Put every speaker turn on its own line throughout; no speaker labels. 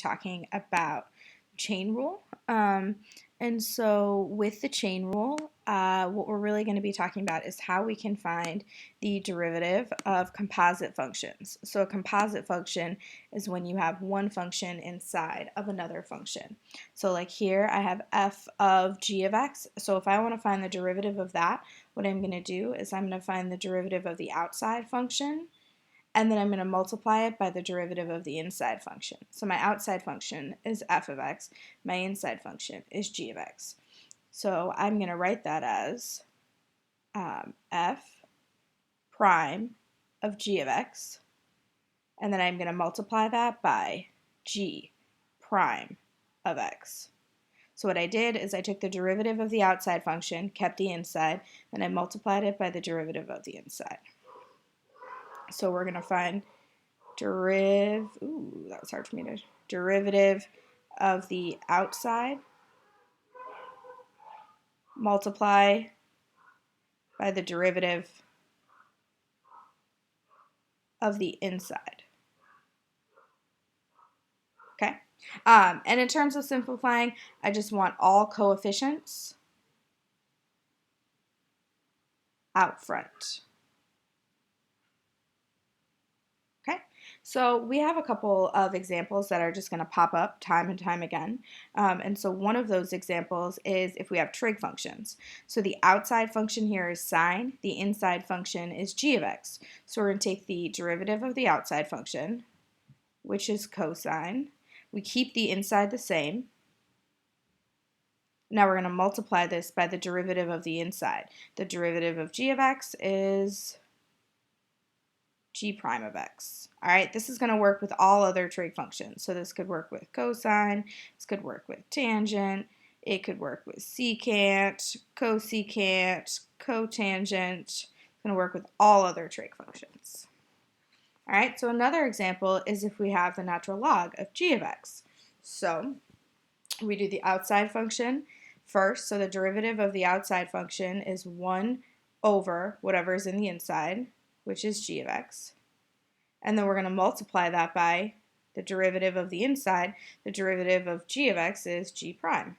talking about chain rule. And so with the chain rule, what we're really going to be talking about is how we can find the derivative of composite functions. So a composite function is when you have one function inside of another function. So like here I have f of g of x. So if I want to find the derivative of that, what I'm going to do is I'm going to find the derivative of the outside function, and then I'm going to multiply it by the derivative of the inside function. So my outside function is f of x, my inside function is g of x. So I'm going to write that as f prime of g of x, and then I'm going to multiply that by g prime of x. So what I did is I took the derivative of the outside function, kept the inside, and I multiplied it by the derivative of the inside. So we're going to find derivative of the outside, multiply by the derivative of the inside. Okay? And in terms of simplifying, I just want all coefficients out front. Okay, so we have a couple of examples that are just going to pop up time and time again. And so one of those examples is if we have trig functions. So the outside function here is sine, the inside function is g of x. So we're going to take the derivative of the outside function, which is cosine. We keep the inside the same. Now we're going to multiply this by the derivative of the inside. The derivative of g of x is g prime of x. All right, this is going to work with all other trig functions. So this could work with cosine, this could work with tangent, it could work with secant, cosecant, cotangent. It's going to work with all other trig functions. All right, so another example is if we have the natural log of g of x. So we do the outside function first. So the derivative of the outside function is 1 over whatever is in the inside, which is g of x. And then we're going to multiply that by the derivative of the inside. The derivative of g of x is g prime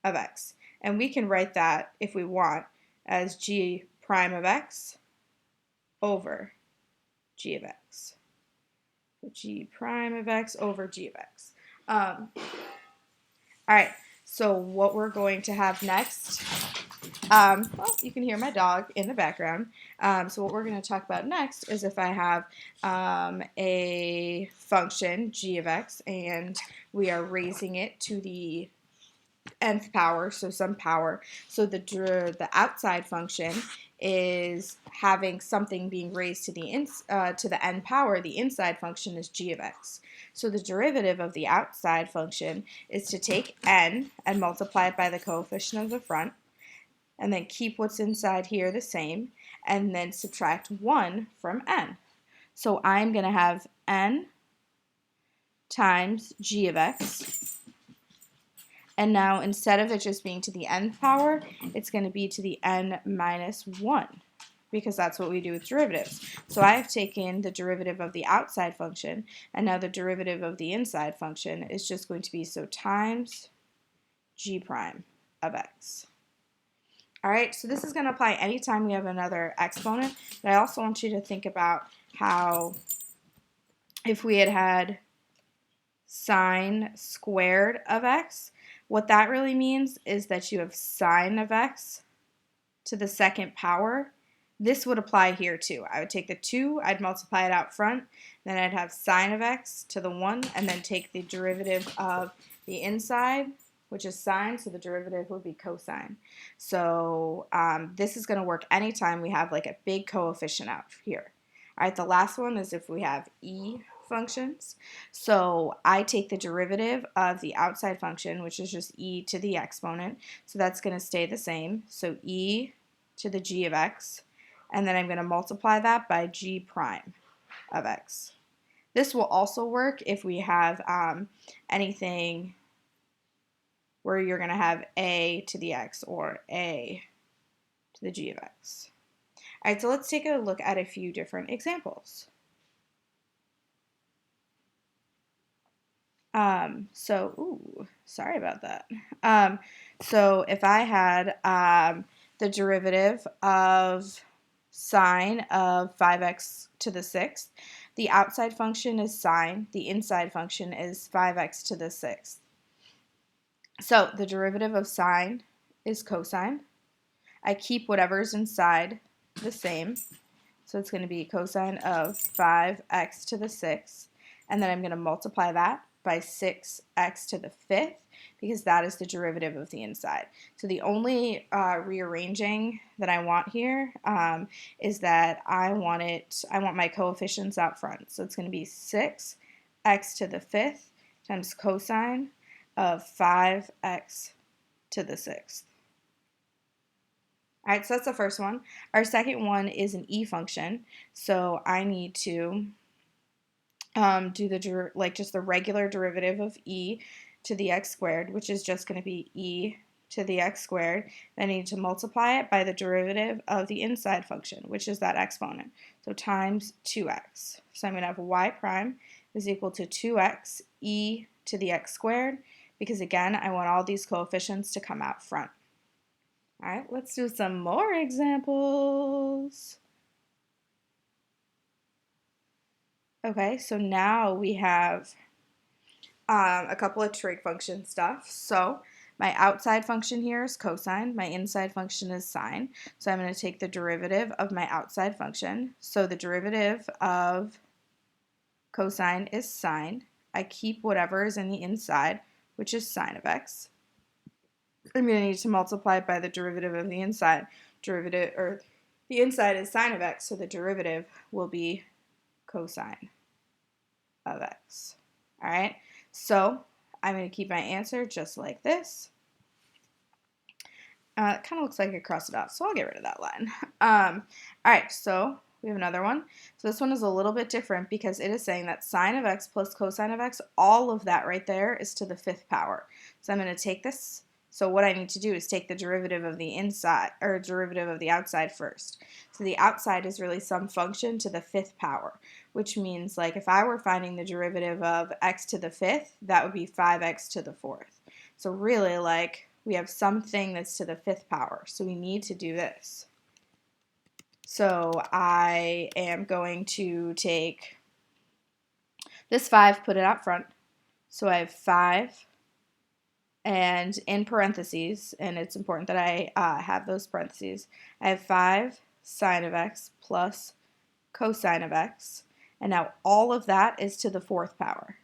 of x. And we can write that, if we want, as g prime of x over g of x. So g prime of x over g of x. All right, so what we're going to have next, well, you can hear my dog in the background. So what we're going to talk about next is if I have a function, g of x, and we are raising it to the nth power, so some power. So the outside function is having something being raised to the n power. The inside function is g of x. So the derivative of the outside function is to take n and multiply it by the coefficient of the front, and then keep what's inside here the same, and then subtract 1 from n. So I'm going to have n times g of x, and now instead of it just being to the nth power, it's going to be to the n minus 1, because that's what we do with derivatives. So I have taken the derivative of the outside function, and now the derivative of the inside function is just going to be so times g prime of x. All right, so this is going to apply anytime we have another exponent, but I also want you to think about how if we had sine squared of x, what that really means is that you have sine of x to the second power. This would apply here too. I would take the 2, I'd multiply it out front, then I'd have sine of x to the 1, and then take the derivative of the inside, which is sine, so the derivative would be cosine. So this is going to work anytime we have like a big coefficient out here. All right, the last one is if we have e functions. So I take the derivative of the outside function, which is just e to the exponent, so that's going to stay the same. So e to the g of x, and then I'm going to multiply that by g prime of x. This will also work if we have anything where you're going to have a to the x or a to the g of x. All right, so let's take a look at a few different examples. Sorry about that. So if I had the derivative of sine of 5x to the 6th, the outside function is sine, the inside function is 5x to the 6th. So the derivative of sine is cosine. I keep whatever's inside the same. So it's going to be cosine of 5x to the 6th. And then I'm going to multiply that by 6x to the 5th because that is the derivative of the inside. So the only rearranging that I want here is that I want my coefficients out front. So it's going to be 6x to the 5th times cosine of 5x to the 6th. All right, so that's the first one. Our second one is an e function, so I need to do just the regular derivative of e to the x squared, which is just going to be e to the x squared. Then I need to multiply it by the derivative of the inside function, which is that exponent, so times 2x. So I'm going to have y prime is equal to 2x e to the x squared, because again, I want all these coefficients to come out front. All right, let's do some more examples. Okay, so now we have a couple of trig function stuff. So my outside function here is cosine, my inside function is sine. So I'm going to take the derivative of my outside function. So the derivative of cosine is sine. I keep whatever is in the inside, which is sine of x. I'm going to need to multiply by the derivative of the inside. The inside is sine of x, so the derivative will be cosine of x. All right, so I'm going to keep my answer just like this. It kind of looks like I crossed it out, so I'll get rid of that line. All right, so we have another one. So this one is a little bit different because it is saying that sine of x plus cosine of x, all of that right there is to the 5th power. So I'm going to take this. So what I need to do is take the derivative of the inside, or derivative of the outside first. So the outside is really some function to the 5th power, which means like if I were finding the derivative of x to the 5th, that would be 5x to the 4th. So really like we have something that's to the 5th power. So we need to do this. So I am going to take this 5, put it out front. So I have 5. And in parentheses, and it's important that I have those parentheses, I have 5 sine of x plus cosine of x. And now all of that is to the 4th power.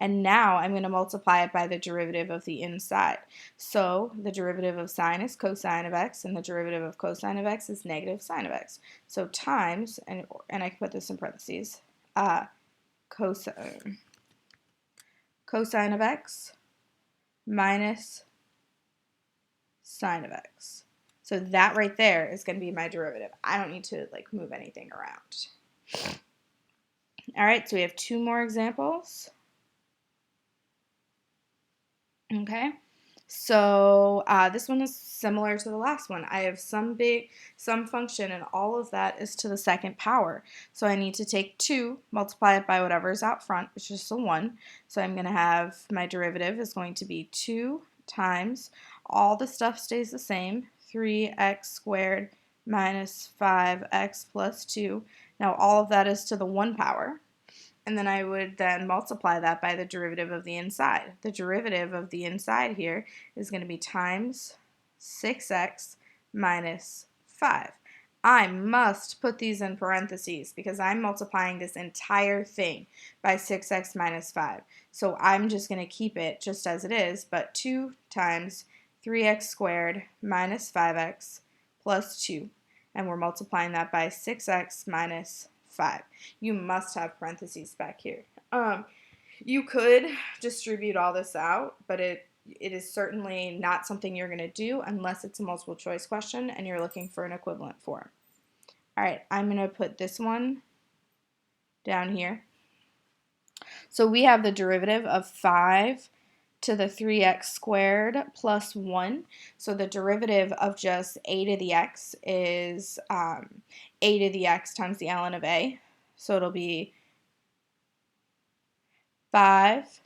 And now I'm going to multiply it by the derivative of the inside. So the derivative of sine is cosine of x, and the derivative of cosine of x is negative sine of x. So times, and I can put this in parentheses, cosine of x minus sine of x. So that right there is going to be my derivative. I don't need to like move anything around. All right, so we have 2 more examples. Okay, so this one is similar to the last one. I have some function, and all of that is to the 2nd power. So I need to take 2, multiply it by whatever is out front, which is the 1. So I'm going to have my derivative is going to be 2 times, all the stuff stays the same, 3x squared minus 5x plus 2. Now all of that is to the 1 power. And then I would then multiply that by the derivative of the inside. The derivative of the inside here is going to be times 6x minus 5. I must put these in parentheses because I'm multiplying this entire thing by 6x minus 5. So I'm just going to keep it just as it is, but 2 times 3x squared minus 5x plus 2. And we're multiplying that by 6x minus 5. You must have parentheses back here. You could distribute all this out, but it is certainly not something you're going to do unless it's a multiple choice question and you're looking for an equivalent form. All right, I'm going to put this one down here. So we have the derivative of 5 to the 3x squared plus 1. So the derivative of just a to the x is a to the x times the ln of a. So it'll be 5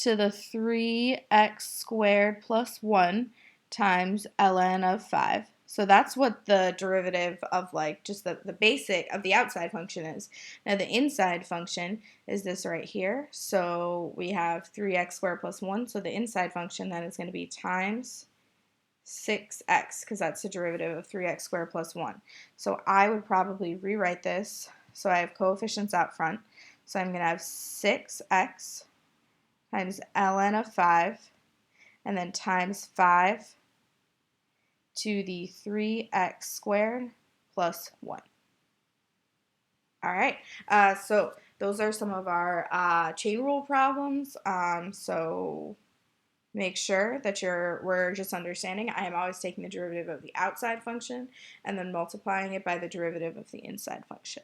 to the 3x squared plus 1 times ln of 5. So that's what the derivative of like just the basic of the outside function is. Now the inside function is this right here. So we have 3x squared plus 1. So the inside function then is going to be times 6x because that's the derivative of 3x squared plus 1. So I would probably rewrite this. So I have coefficients out front. So I'm going to have 6x times ln of 5 and then times 5 to the 3x squared plus 1. All right, so those are some of our chain rule problems. So make sure that we're just understanding I am always taking the derivative of the outside function and then multiplying it by the derivative of the inside function.